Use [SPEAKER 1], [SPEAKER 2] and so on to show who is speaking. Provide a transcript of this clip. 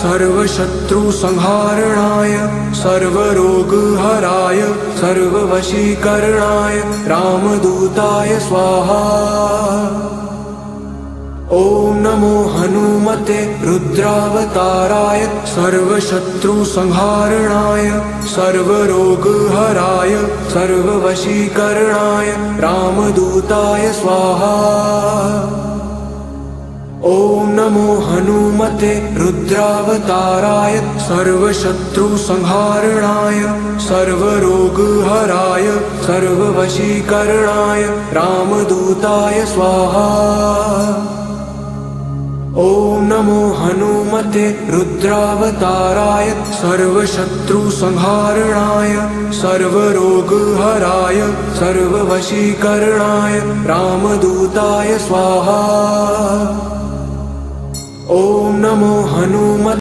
[SPEAKER 1] सर्वशत्रुसंहारणाय सर्वरोगहराय सर्ववशीकरणाय रामदूताय स्वाहा। ॐ नमो हनुमते रुद्रावताराय सर्वशत्रुसंहारणाय सर्वरोगहराय सर्ववशीकरणाय रामदूताय स्वाहा। ॐ नमो हनुमते रुद्रावताराय सर्वशत्रुसंहारणाय सर्वरोगहराय सर्ववशीकरणाय रामदूताय स्वाहा। ॐ नमो हनुमते रुद्रावताराय सर्वशत्रुसंहारणाय सर्वरोगहराय सर्ववशीकरणाय रामदूताय स्वाहा। ॐ नमो हनुमते